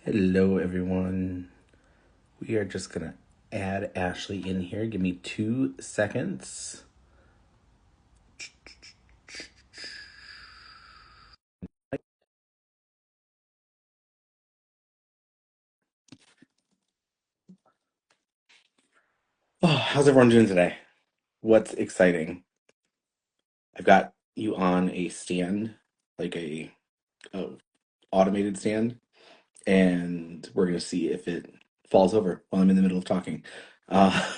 Hello, everyone. We are just going to add Ashley in here. Give me 2 seconds. Oh, how's everyone doing today? What's exciting? I've got you on a stand, like a automated stand, and we're going to see if it falls over while I'm in the middle of talking. Uh,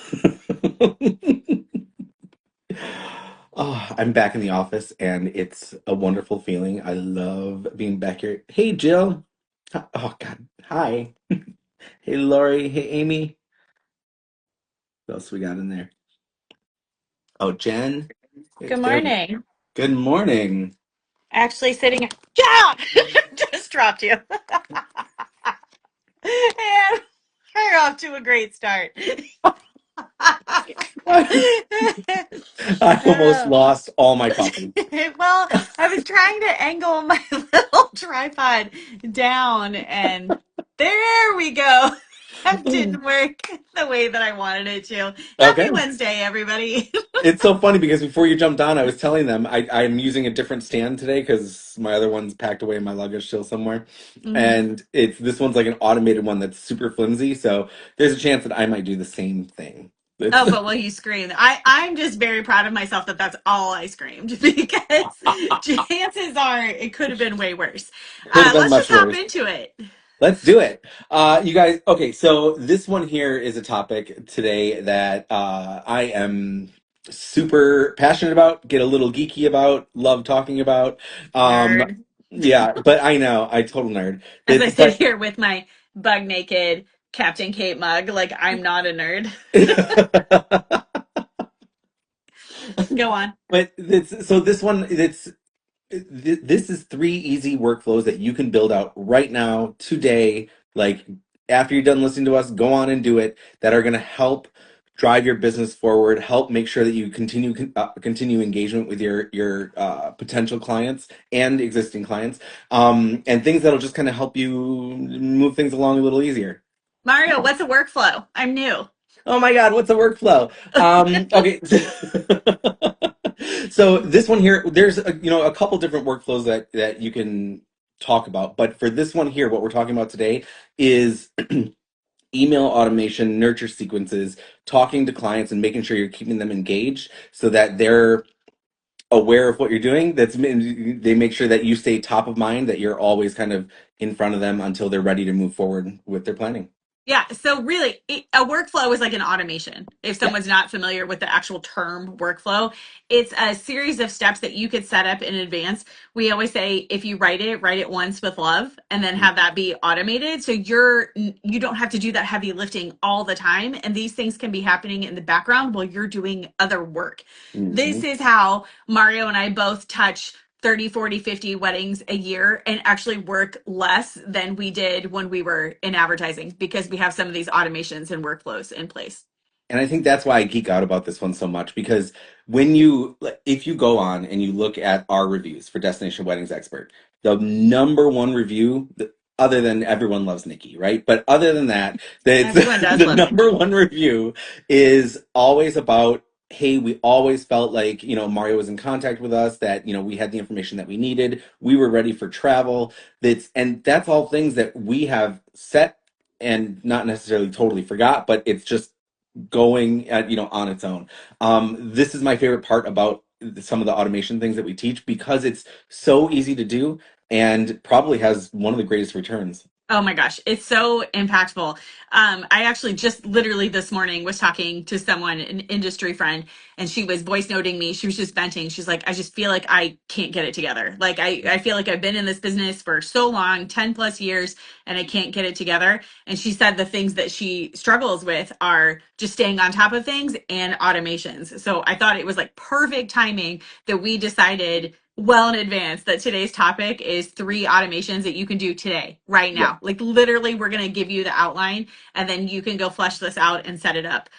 I'm back in the office and it's a wonderful feeling. I love being back here. Hey, Jill. Oh, God. Hi. Hey, Lori. Hey, Amy. What else we got in there? Oh, Jen. Good There. morning. Good morning. Actually sitting. Yeah! Just dropped you. And we're off to a great start. I almost Oh. lost all my coffee. Well, I was trying to angle my little tripod down, and there we go. That didn't work the way that I wanted it to. Happy Okay. Wednesday, everybody. It's so funny because before you jumped on, I was telling them I'm using a different stand today because my other one's packed away in my luggage still somewhere. Mhm. And this one's like an automated one that's super flimsy. So there's a chance that I might do the same thing. It's Oh, but will you scream? I'm just very proud of myself that that's all I screamed because chances are it could have been way worse. could have been Let's much just hop worse. into it. Let's do it. You guys, okay, so this one here is a topic today that I am super passionate about, get a little geeky about, love talking about. Um, Nerd. yeah, but I know, I total nerd. As I sit But here with my bug naked Captain Kate mug, like I'm not a nerd. Go on. but so this one this is three easy workflows that you can build out right now, today, like after you're done listening to us, go on and do it, that are going to help drive your business forward, help make sure that you continue engagement with your potential clients and existing clients, and things that'll just kind of help you move things along a little easier. Mario, what's a workflow? I'm new. Oh my God, what's a workflow? Okay. So this one here, there's a couple different workflows that you can talk about, but for this one here, what we're talking about today is email automation, nurture sequences, talking to clients and making sure you're keeping them engaged so that they're aware of what you're doing. They make sure that you stay top of mind, that you're always kind of in front of them until they're ready to move forward with their planning. Yeah, so really, a workflow is like an automation. If Yeah. someone's not familiar with the actual term workflow, it's a series of steps that you could set up in advance. We always say if you write it once with love and then have that be automated. So you don't have to do that heavy lifting all the time. And these things can be happening in the background while you're doing other work. This Mhm. is how Mario and I both touch 30, 40, 50 weddings a year and actually work less than we did when we were in advertising because we have some of these automations and workflows in place. And I think that's why I geek out about this one so much because if you go on and you look at our reviews for Destination Weddings Expert, the number one review, other than everyone loves Nikki, right? But other than that, Everyone does the love number Nikki. one review is always about, hey, we always felt like, Mario was in contact with us, that, we had the information that we needed. We were ready for travel. And that's all things that we have set and not necessarily totally forgot, but it's just going on its own. This is my favorite part about some of the automation things that we teach because it's so easy to do and probably has one of the greatest returns. Oh my gosh, it's so impactful. I actually just literally this morning was talking to someone, an industry friend, and she was voice noting me. She was just venting. She's like, I just feel like I can't get it together. Like I feel like I've been in this business for so long, 10 plus years, and I can't get it together. And she said the things that she struggles with are just staying on top of things and automations. So I thought it was like perfect timing that we decided well in advance that today's topic is three automations that you can do today, right Yeah. now. Like literally, we're going to give you the outline and then you can go flesh this out and set it up.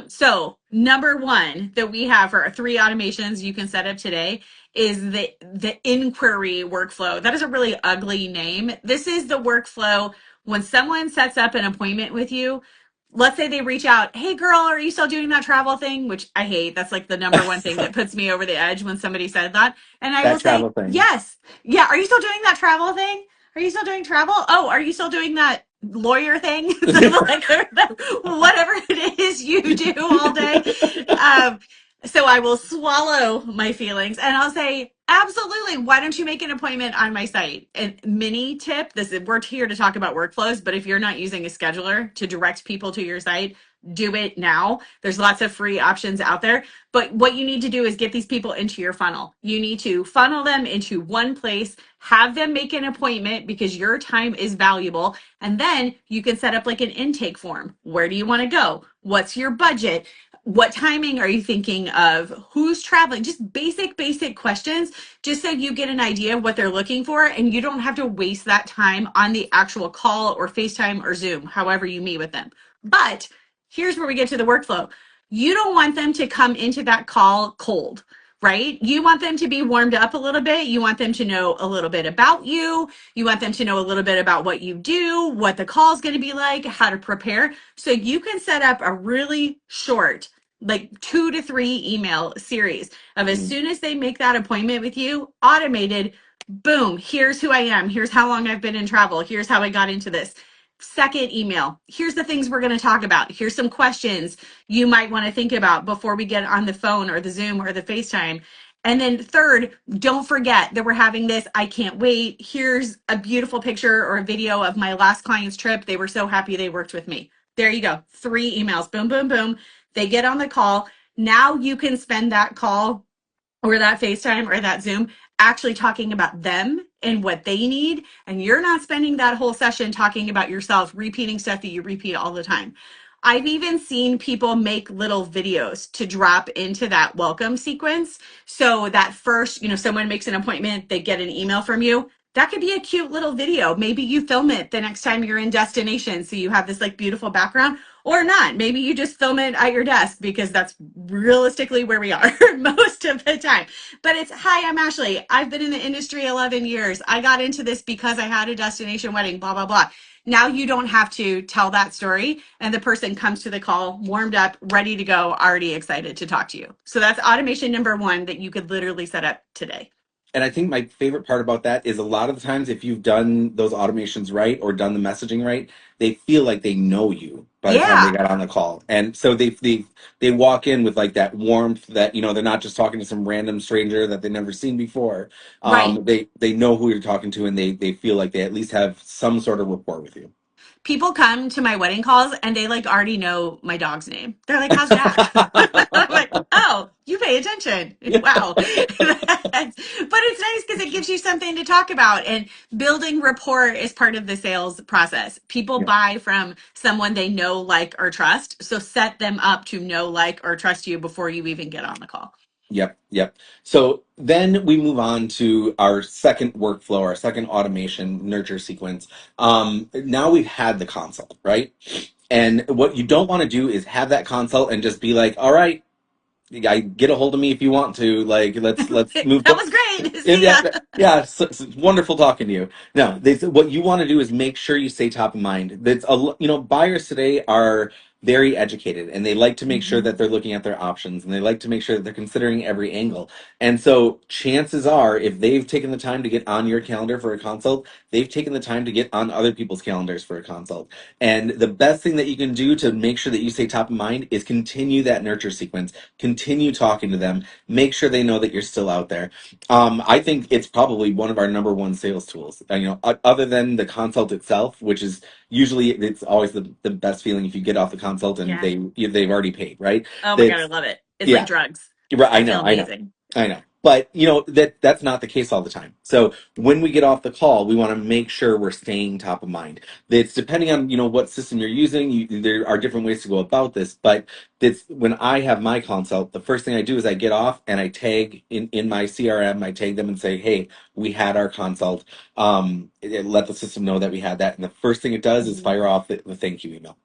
So number one that we have for our three automations you can set up today is the inquiry workflow. That is a really ugly name. This is the workflow when someone sets up an appointment with you, let's say they reach out, hey girl, are you still doing that travel thing? Which I hate. That's like the number one thing that puts me over the edge when somebody said that. And I will That say, travel thing. yes. Yeah. Are you still doing that travel thing? Are you still doing travel? Oh, are you still doing that lawyer thing? Like whatever it is you do all day. Um, so I will swallow my feelings and I'll say, absolutely. Why don't you make an appointment on my site? And mini tip, this is we're here to talk about workflows, but if you're not using a scheduler to direct people to your site, do it now. There's lots of free options out there. But what you need to do is get these people into your funnel. You need to funnel them into one place, have them make an appointment because your time is valuable. And then you can set up like an intake form. Where do you want to go? What's your budget? What timing are you thinking of? Who's traveling? Just basic questions, just so you get an idea of what they're looking for and you don't have to waste that time on the actual call or FaceTime or Zoom, however you meet with them. But here's where we get to the workflow. You don't want them to come into that call cold, right? You want them to be warmed up a little bit. You want them to know a little bit about you. You want them to know a little bit about what you do, what the call is going to be like, how to prepare. So you can set up a really short, like 2 to 3 email series of as Mm. soon as they make that appointment with you, automated, boom, here's who I am. Here's how long I've been in travel. Here's how I got into this. Second email, here's the things we're going to talk about. Here's some questions you might want to think about before we get on the phone or the Zoom or the FaceTime. And then third, don't forget that we're having this. I can't wait. Here's a beautiful picture or a video of my last client's trip. They were so happy they worked with me. There you go. 3 emails. Boom, boom, boom. They get on the call. Now you can spend that call or that FaceTime or that Zoom actually talking about them and what they need. And you're not spending that whole session talking about yourself, repeating stuff that you repeat all the time. I've even seen people make little videos to drop into that welcome sequence. So that first, someone makes an appointment, they get an email from you. That could be a cute little video. Maybe you film it the next time you're in destination. So you have this like beautiful background or not. Maybe you just film it at your desk because that's realistically where we are most of the time. But it's, hi, I'm Ashley. I've been in the industry 11 years. I got into this because I had a destination wedding, blah, blah, blah. Now you don't have to tell that story. And the person comes to the call, warmed up, ready to go, already excited to talk to you. So that's automation number one that you could literally set up today. And I think my favorite part about that is a lot of the times if you've done those automations right or done the messaging right, they feel like they know you by the time they Yeah, got on the call. And so they walk in with like that warmth that, they're not just talking to some random stranger that they've never seen before. right. They know who you're talking to and they feel like they at least have some sort of rapport with you. People come to my wedding calls and they like already know my dog's name. They're like, how's Jack? I'm like, oh, you pay attention. Yeah. Wow. But it's nice because it gives you something to talk about. And building rapport is part of the sales process. People Yeah. buy from someone they know, like, or trust. So set them up to know, like, or trust you before you even get on the call. Yep, yep. So then we move on to our second workflow, our second automation nurture sequence. Now we've had the consult, right? And what you don't want to do is have that consult and just be like, all right, I get a hold of me if you want to. Like, let's move That forward. was great. See Yeah, ya. yeah, it's wonderful talking to you. No, what you want to do is make sure you stay top of mind. Buyers today are very educated and they like to make sure Mhm. that they're looking at their options and they like to make sure that they're considering every angle. And so chances are, if they've taken the time to get on your calendar for a consult, they've taken the time to get on other people's calendars for a consult. And the best thing that you can do to make sure that you stay top of mind is continue that nurture sequence, continue talking to them, make sure they know that you're still out there. I think it's probably one of our number one sales tools. Other than the consult itself, which is usually it's always the best feeling if you get off the consult and Yeah. they've already paid, right? Oh my God, I That's love it. It's like yeah, drugs. right. I feel I know, amazing. I know. But that's not the case all the time. So when we get off the call, we want to make sure we're staying top of mind. It's depending on what system you're using. There are different ways to go about this, but it's when I have my consult, the first thing I do is I get off and I tag in my CRM. I tag them and say, "Hey, we had our consult." Let the system know that we had that, and the first thing it does is Mhm. fire off the thank you email.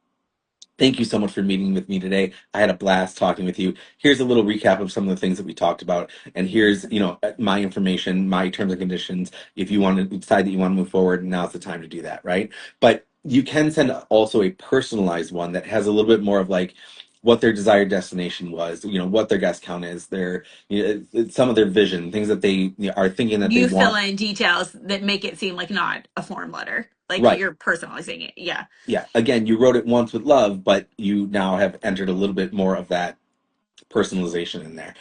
Thank you so much for meeting with me today. I had a blast talking with you. Here's a little recap of some of the things that we talked about. And here's, my information, my terms and conditions. If you want to decide that you want to move forward, now's the time to do that, right? But you can send also a personalized one that has a little bit more of like what their desired destination was, what their guest count is, their some of their vision, things that they are thinking that they You fill want. in details that make it seem like not a form letter. Like Right. you're personalizing it. Yeah. Yeah. Again, you wrote it once with love, but you now have entered a little bit more of that personalization in there.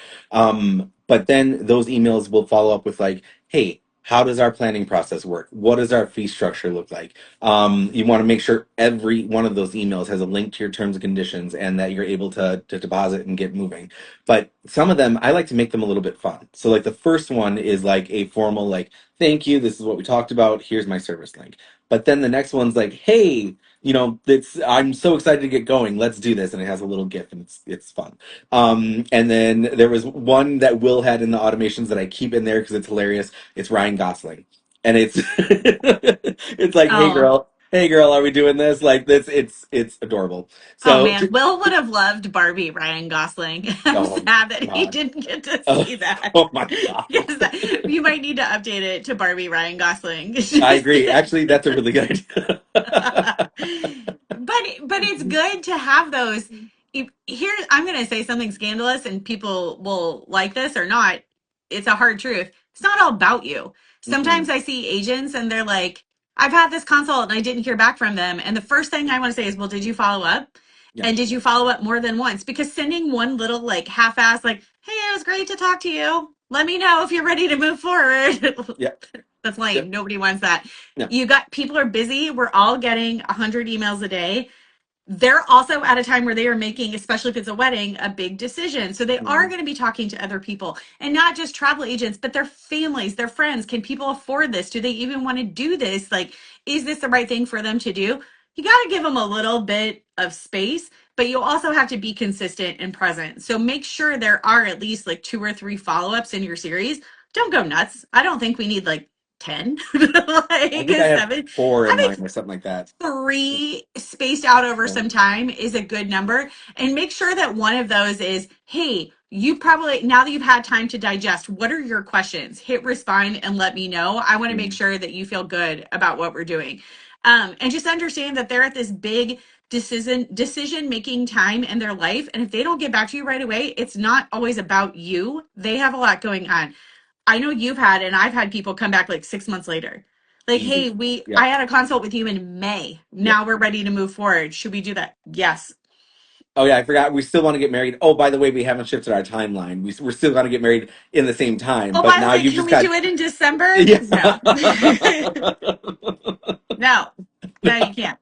But then those emails will follow up with like, hey, how does our planning process work? What does our fee structure look like? You want to make sure every one of those emails has a link to your terms and conditions and that you're able to deposit and get moving. But some of them, I like to make them a little bit fun. So like the first one is like a formal, like, thank you, this is what we talked about, here's my service link. But then the next one's like, hey, it's I'm so excited to get going. Let's do this, and it has a little GIF, and it's fun. And then there was one that Will had in the automations that I keep in there because it's hilarious. It's Ryan Gosling, and it's it's like, Oh, hey girl, are we doing this? Like this, it's adorable. oh So, man. Will would have loved Barbie Ryan Gosling. I'm oh sad that he god, didn't get to oh, see that. oh my god, Because you might need to update it to Barbie Ryan Gosling. I Just agree. Actually, that's a really good idea. but it's good to have those. Here, I'm going to say something scandalous, and people will like this or not. It's a hard truth. It's not all about you. Sometimes Mm-mm. I see agents and they're like, I've had this consult and I didn't hear back from them. And the first thing I want to say is, well, did you follow up? Yeah, And did you follow up more than once? Because sending one little like half-ass, like, hey, it was great to talk to you. Let me know if you're ready to move forward. yeah, That's yeah, lame. Nobody wants that. yeah. You got people are busy. We're all getting 100 emails a day. They're also at a time where they are making, especially if it's a wedding, a big decision. So they are Mhm. going to be talking to other people and not just travel agents, but their families, their friends. Can people afford this? Do they even want to do this? Like, is this the right thing for them to do? You got to give them a little bit of space, but you also have to be consistent and present. So make sure there are at least like 2 or 3 follow ups in your series. Don't go nuts. I don't think we need like 10, I like think I have 7. four I in think mind or something like that. 3 spaced out over Yeah. some time is a good number. And make sure that one of those is, hey, you probably, now that you've had time to digest, what are your questions? Hit respond and let me know. I want to make Mhm. sure that you feel good about what we're doing. And just understand that they're at this big decision making time in their life. And if they don't get back to you right away, it's not always about you. They have a lot going on. I know you've had, and I've had people come back like 6 months later. Like, hey, Easy. I Yep. had a consult with you in May. Yep. Now we're ready to move forward. Should we do that? Yes. Oh yeah, I forgot. We still want to get married. Oh, by the way, we haven't shifted our timeline. We're still going to get married in the same time, Oh, but by the now way, you've can just we got do it in December? yeah. No. No. No, you can't.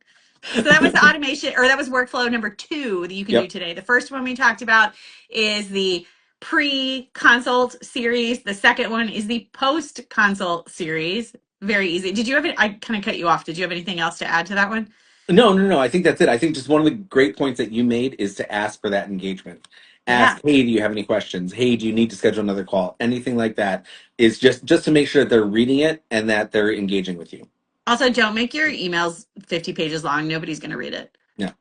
So that was the automation, or that was workflow number 2 that you can do Yep. today. The first one we talked about is the pre-consult series. The second one is the post-consult series. Very easy. Did you have I kind of cut you off. Did you have anything else to add to that one? No, no, no. I think that's it. I think just one of the great points that you made is to ask for that engagement. Ask, Yeah. hey, do you have any questions? Hey, do you need to schedule another call? Anything like that is just to make sure that they're reading it and that they're engaging with you. Also, don't make your emails 50 pages long. Nobody's going to read it. Yeah.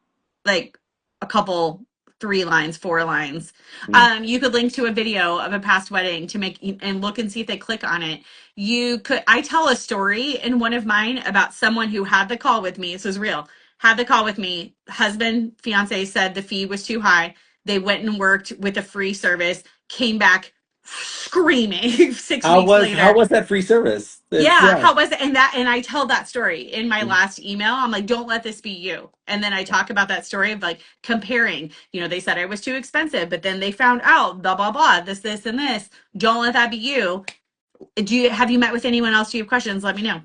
Like a couple, 3 lines, 4 lines. Mm. You could link to a video of a past wedding to make and look and see if they click on it. You could, I tell a story in one of mine about someone who had the call with me. This is real. Had the call with me. Husband, fiance said the fee was too high. They went and worked with a free service, came back screaming six How weeks was how later. was that free service? It's Yeah, yeah. how was it? And I tell that story in my Mm. last email. I'm like, don't let this be you. And then I talk about that story of like comparing. They said I was too expensive, but then they found out blah blah blah, this and this. Don't let that be you. Have you met with anyone else? Do you have questions? Let me know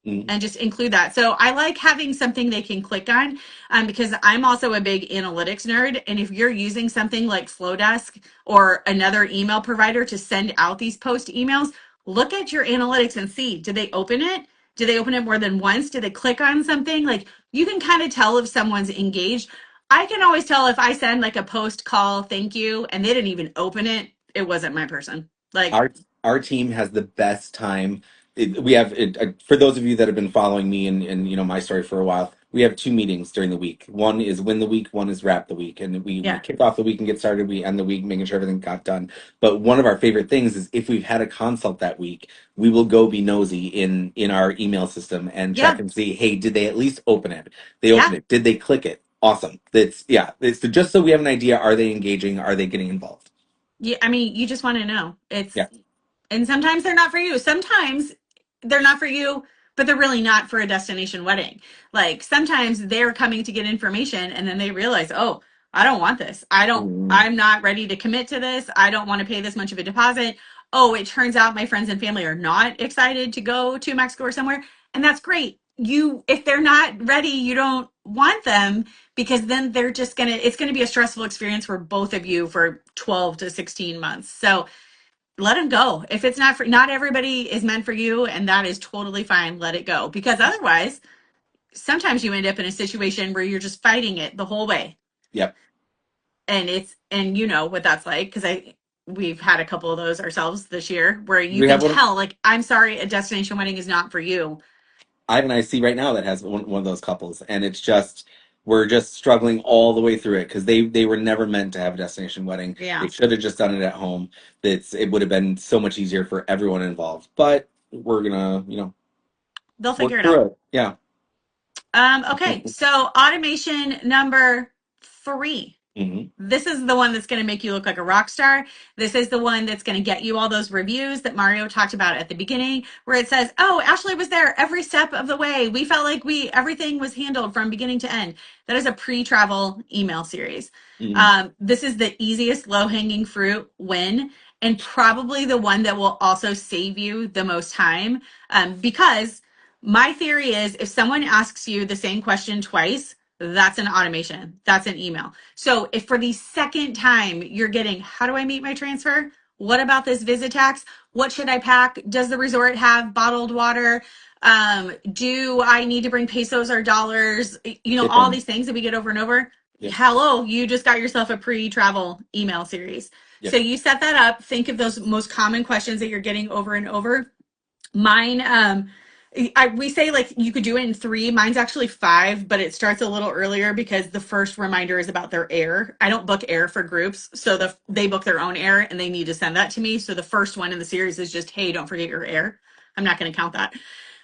Mm. and just include that. So I like having something they can click on, because I'm also a big analytics nerd. And if you're using something like Flowdesk or another email provider to send out these post emails, look at your analytics and see, did they open it? Did they open it more than once? Did they click on something? Like you can kind of tell if someone's engaged. I can always tell if I send like a post call, thank you, and they didn't even open it, it wasn't my person. Like, Our team has the best time. We have for those of you that have been following me and my story for a while. we have two meetings during the week. One is win the week, one is wrap the week. And we Yeah. kick off the week and get started. We end the week making sure everything got done. But one of our favorite things is if we've had a consult that week, we will go be nosy in our email system and check Yeah. and see, hey, did they at least open it? They opened Yeah. it. Did they click it? Awesome. It's yeah. It's just so we have an idea. Are they engaging? Are they getting involved? Yeah. I mean, you just want to know. Yeah. And sometimes they're not for you. Sometimes they're not for you, but they're really not for a destination wedding. Like sometimes they're coming to get information and then they realize, oh, I don't want this. Mhm. I'm not ready to commit to this. I don't want to pay this much of a deposit. Oh, it turns out my friends and family are not excited to go to Mexico or somewhere. And that's great. If they're not ready, you don't want them because then it's going to be a stressful experience for both of you for 12 to 16 months. So, let them go. If it's not for, not everybody is meant for you, and that is totally fine. Let it go. Because otherwise, sometimes you end up in a situation where you're just fighting it the whole way. Yep. And you know what that's like because we've had a couple of those ourselves this year where you We can have one. tell, like, I'm sorry, a destination wedding is not for you. I have an IC right now that has one of those couples, and it's just we're just struggling all the way through it because they were never meant to have a destination wedding. They Yeah, should have just done it at home. It would have been so much easier for everyone involved. But we're gonna they'll figure work it out. through it. Yeah. Okay, so automation number 3. Hmm. This is the one that's going to make you look like a rock star. This is the one that's going to get you all those reviews that Mario talked about at the beginning, where it says, "Oh, Ashley was there every step of the way. We felt like everything was handled from beginning to end." That is a pre-travel email series. Hmm. This is the easiest low-hanging fruit win, and probably the one that will also save you the most time. Because my theory is, if someone asks you the same question twice, that's an automation. That's an email. So if for the second time you're getting, how do I meet my transfer? What about this visit tax? What should I pack? Does the resort have bottled water? Do I need to bring pesos or dollars? All Shipping. these things that we get over and over. Yep. Hello, you just got yourself a pre-travel email series. So Yep. you set that up. Think of those most common questions that you're getting over and over. Mine, we say like you could do it in 3. Mine's actually 5, but it starts a little earlier because the first reminder is about their air. I don't book air for groups, so they book their own air and they need to send that to me. So the first one in the series is just, hey, don't forget your air. I'm not going to count that.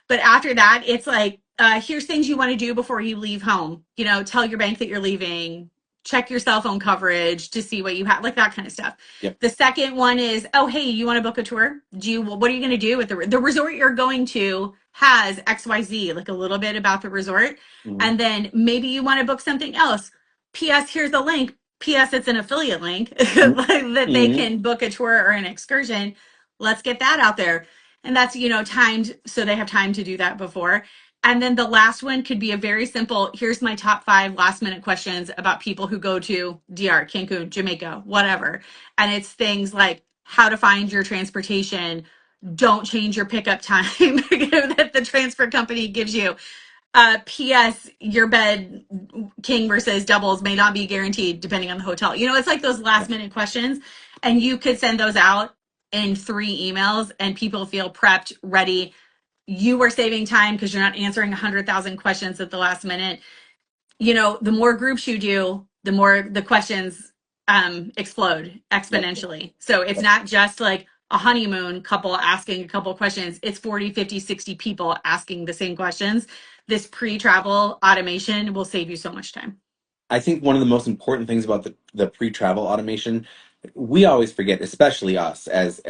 But after that, it's like, here's things you want to do before you leave home. Tell your bank that you're leaving. Check your cell phone coverage to see what you have, like that kind of stuff. Yep. The second one is, oh, hey, you want to book a tour? What are you going to do with the resort you're going to has XYZ, like a little bit about the resort. Hmm. And then maybe you want to book something else. P.S. Here's the link. P.S. It's an affiliate link that they Hmm. can book a tour or an excursion. Let's get that out there. And that's, timed so they have time to do that before. And then the last one could be a very simple, here's my top 5 last minute questions about people who go to DR, Cancun, Jamaica, whatever. And it's things like how to find your transportation, don't change your pickup time that the transfer company gives you. P.S. Your bed, king versus doubles, may not be guaranteed depending on the hotel. It's like those last Yeah. minute questions, and you could send those out in 3 emails, and people feel prepped, ready. You are saving time because you're not answering 100,000 questions at the last minute. The more groups you do, the more the questions explode Yep. exponentially. So it's Yep. not just like a honeymoon couple asking a couple questions. It's 40, 50, 60 people asking the same questions. This pre-travel automation will save you so much time. I think one of the most important things about the pre-travel automation, we always forget, especially us as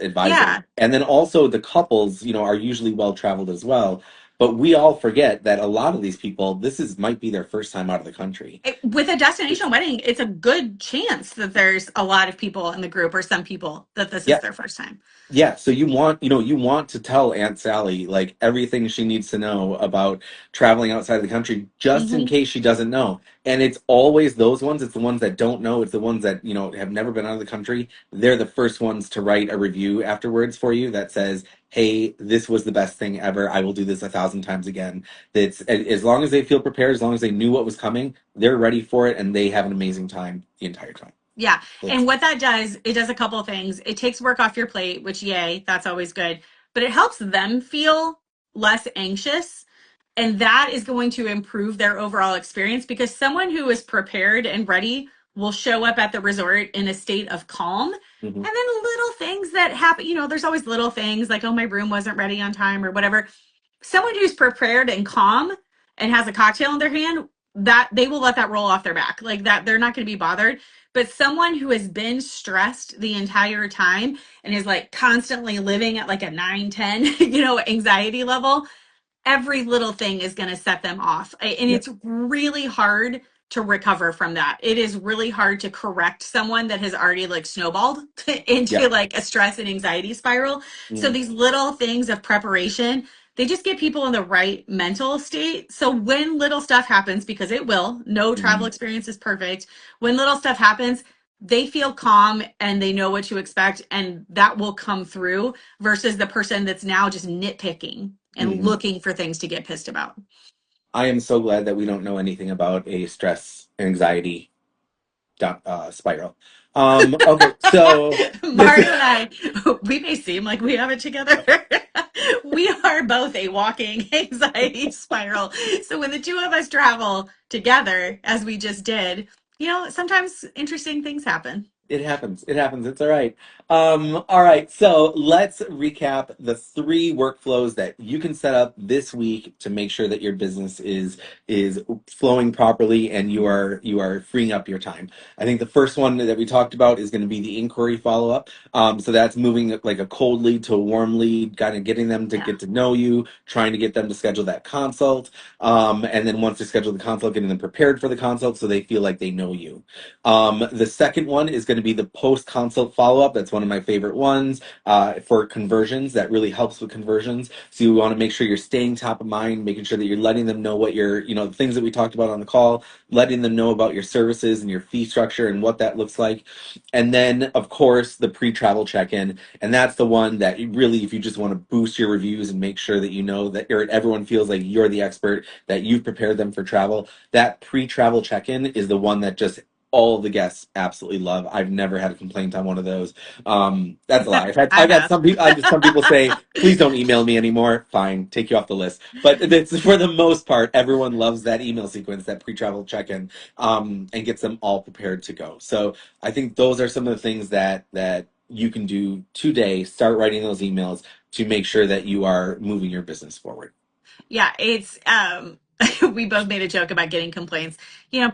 advisors, Yeah. and then also the couples, are usually well traveled as well. But we all forget that a lot of these people, this is might be their first time out of the country. With a destination wedding, it's a good chance that there's a lot of people in the group or some people that this is Yeah, their first time. yeah, so you want to tell Aunt Sally like everything she needs to know about traveling outside of the country just in Hmm. case she doesn't know. And it's always those ones, it's the ones that don't know, it's the ones that, have never been out of the country. They're the first ones to write a review afterwards for you that says, "Hey, this was the best thing ever. I will do this 1,000 times again." That's as long as they feel prepared, as long as they knew what was coming, they're ready for it and they have an amazing time the entire time. Yeah. That's And what that does, it does a couple of things. It takes work off your plate, which, yay, that's always good. But it helps them feel less anxious. And that is going to improve their overall experience because someone who is prepared and ready will show up at the resort in a state of calm. Hmm. And then little things that happen, there's always little things like, oh, my room wasn't ready on time or whatever. Someone who's prepared and calm and has a cocktail in their hand, that they will let that roll off their back. Like that, they're not going to be bothered. But someone who has been stressed the entire time and is like constantly living at like a 9, 10, anxiety level, every little thing is going to set them off. And Yeah. it's really hard to recover from that. It is really hard to correct someone that has already like snowballed Yeah. into like a stress and anxiety spiral. So Mhm. these little things of preparation, they just get people in the right mental state. So when little stuff happens, because it will, no travel Mhm. experience is perfect. When little stuff happens, they feel calm and they know what to expect, and that will come through versus the person that's now just nitpicking and Mhm. looking for things to get pissed about. I am so glad that we don't know anything about a stress anxiety spiral. Okay, so this. Mario and I, we may seem like we have it together. We are both a walking anxiety spiral. So when the two of us travel together, as we just did, sometimes interesting things happen. It happens. It happens. It's all right. All right. So let's recap the three workflows that you can set up this week to make sure that your business is flowing properly and you are freeing up your time. I think the first one that we talked about is going to be the inquiry follow up. So that's moving like a cold lead to a warm lead, kind of getting them to Yeah. get to know you, trying to get them to schedule that consult, and then once they schedule the consult, getting them prepared for the consult so they feel like they know you. The second one is going to be the post consult follow up. That's one of my favorite ones for conversions. That really helps with conversions. So you want to make sure you're staying top of mind, making sure that you're letting them know what the things that we talked about on the call, letting them know about your services and your fee structure and what that looks like. And then, of course, the pre travel check in. And that's the one that really, if you just want to boost your reviews and make sure that you know that everyone feels like you're the expert, that you've prepared them for travel, that pre travel check in is the one that just all of the guests absolutely love. I've never had a complaint on one of those. That's a lie. I I've had have. some people. Some people say, "Please don't email me anymore." Fine, take you off the list. But it's for the most part, everyone loves that email sequence, that pre-travel check-in, and gets them all prepared to go. So I think those are some of the things that you can do today. Start writing those emails to make sure that you are moving your business forward. Yeah, it's we both made a joke about getting complaints.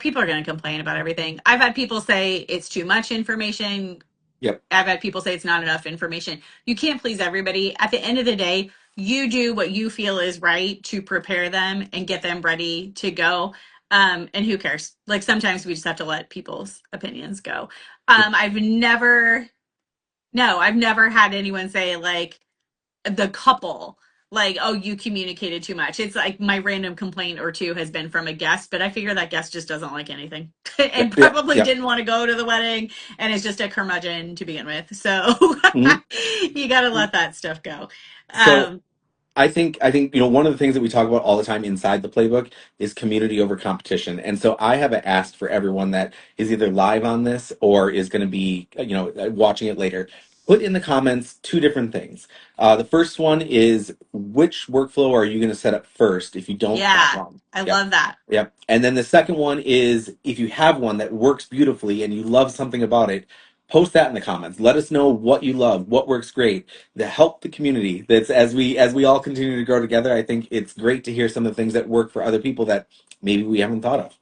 People are going to complain about everything. I've had people say it's too much information. Yep. I've had people say it's not enough information. You can't please everybody. At the end of the day, you do what you feel is right to prepare them and get them ready to go. And who cares? Like sometimes we just have to let people's opinions go. Yep. I've never, no, I've never had anyone say like, the couple like, oh, you communicated too much. It's like my random complaint or two has been from a guest, but I figure that guest just doesn't like anything and Yep. Yep. probably Yep. didn't want to go to the wedding and is just a curmudgeon to begin with. So Mhm. you got to let that stuff go. So um I think one of the things that we talk about all the time inside the playbook is community over competition. And so I have asked for everyone that is either live on this or is going to be watching it later. Put in the comments two different things. The first one is which workflow are you going to set up first if you don't have yeah, one? I Yep. love that. Yep. And then the second one is if you have one that works beautifully and you love something about it, post that in the comments. Let us know what you love, what works great, to help the community. That's as we all continue to grow together. I think it's great to hear some of the things that work for other people that maybe we haven't thought of.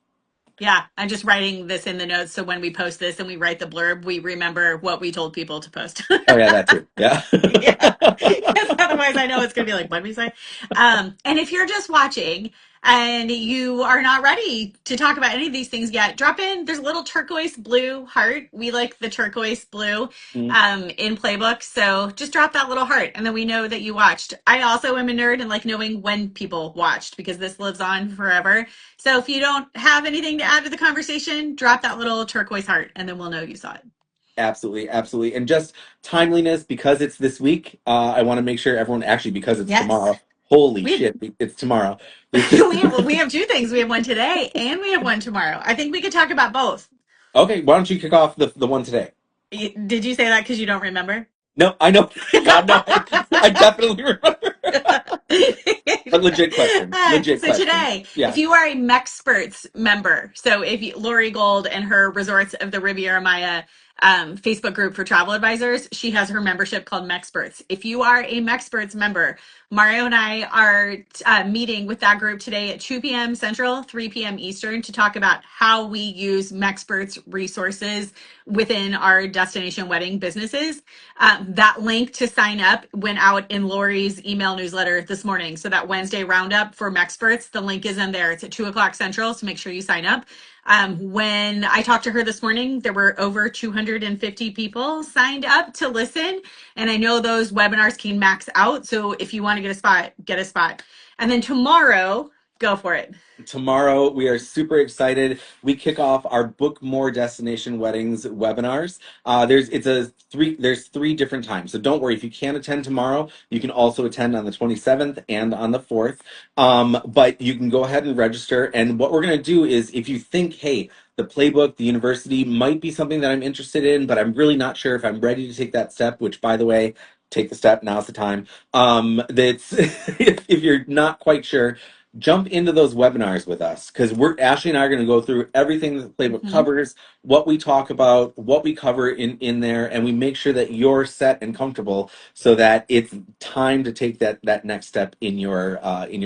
Yeah, I'm just writing this in the notes so when we post this and we write the blurb, we remember what we told people to post. Oh yeah, that too. Yeah. Yeah, because otherwise I know it's going to be like, what did we say? And if you're just watching and you are not ready to talk about any of these things yet, drop in. There's a little turquoise blue heart. We like the turquoise blue Mm, in Playbook. So just drop that little heart and then we know that you watched. I also am a nerd and like knowing when people watched because this lives on forever. So if you don't have anything to add to the conversation, drop that little turquoise heart and then we'll know you saw it. absolutely, absolutely. And just timeliness because it's this week. I want to make sure everyone actually because it's Yes. tomorrow. Holy We shit, it's tomorrow. we have two things. We have one today and we have one tomorrow. I think we could talk about both. Okay, why don't you kick off the one today? Did you say that because you don't remember? No, I know. God, no. I definitely remember. But legit question. Legit So question. today, if Yeah. you are a Mexperts member, so if you, Lori Gold and her Resorts of the Riviera Maya Facebook group for travel advisors, she has her membership called Mexperts. If you are a Mexperts member, Mario and I are meeting with that group today at 2 p.m. Central, 3 p.m. Eastern to talk about how we use Mexperts resources within our destination wedding businesses. That link to sign up went out in Lori's email newsletter this morning. So that Wednesday roundup for Mexperts, the link is in there. It's at 2 o'clock Central, so make sure you sign up. When I talked to her this morning, there were over 250 people signed up to listen. And I know those webinars can max out. So if you want to get a spot, get a spot. And then tomorrow, go for it. Tomorrow, we are super excited. We kick off our Book More Destination Weddings webinars. There's three different times. So don't worry, if you can't attend tomorrow, you can also attend on the 27th and on the 4th. But you can go ahead and register. And what we're going to do is if you think, hey, the playbook, the university might be something that I'm interested in, but I'm really not sure if I'm ready to take that step, which by the way, take the step, now's the time. That's if you're not quite sure, jump into those webinars with us because Ashley and I are going to go through everything that the playbook Mhm. covers, what we talk about, what we cover in there, and we make sure that you're set and comfortable so that it's time to take that next step in your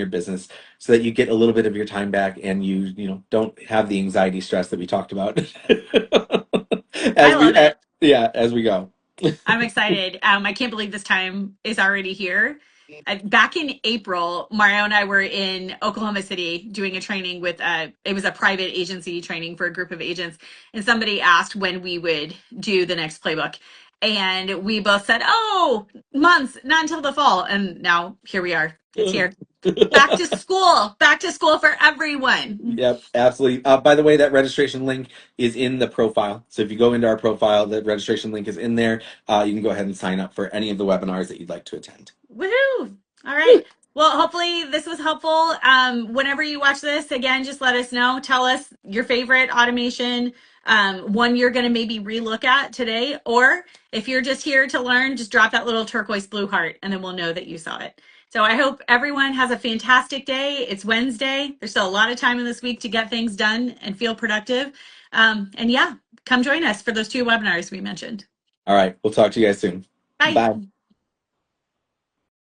business so that you get a little bit of your time back and you don't have the anxiety stress that we talked about I as we love it. as we go. I'm excited. I can't believe this time is already here. Back in April, Mario and I were in Oklahoma City doing a training with it was a private agency training for a group of agents, and somebody asked when we would do the next playbook, and we both said, "Oh, months, not until the fall." And now here we are. It's here. Back to school for everyone. Yep, absolutely. By the way, that registration link is in the profile. So if you go into our profile, the registration link is in there. You can go ahead and sign up for any of the webinars that you'd like to attend. Woohoo! All right. Well, hopefully this was helpful. Whenever you watch this, again, just let us know. Tell us your favorite automation, one you're going to maybe relook at today. Or if you're just here to learn, just drop that little turquoise blue heart and then we'll know that you saw it. So I hope everyone has a fantastic day. It's Wednesday. There's still a lot of time in this week to get things done and feel productive. And yeah, come join us for those 2 webinars we mentioned. All right, we'll talk to you guys soon. Bye. Bye.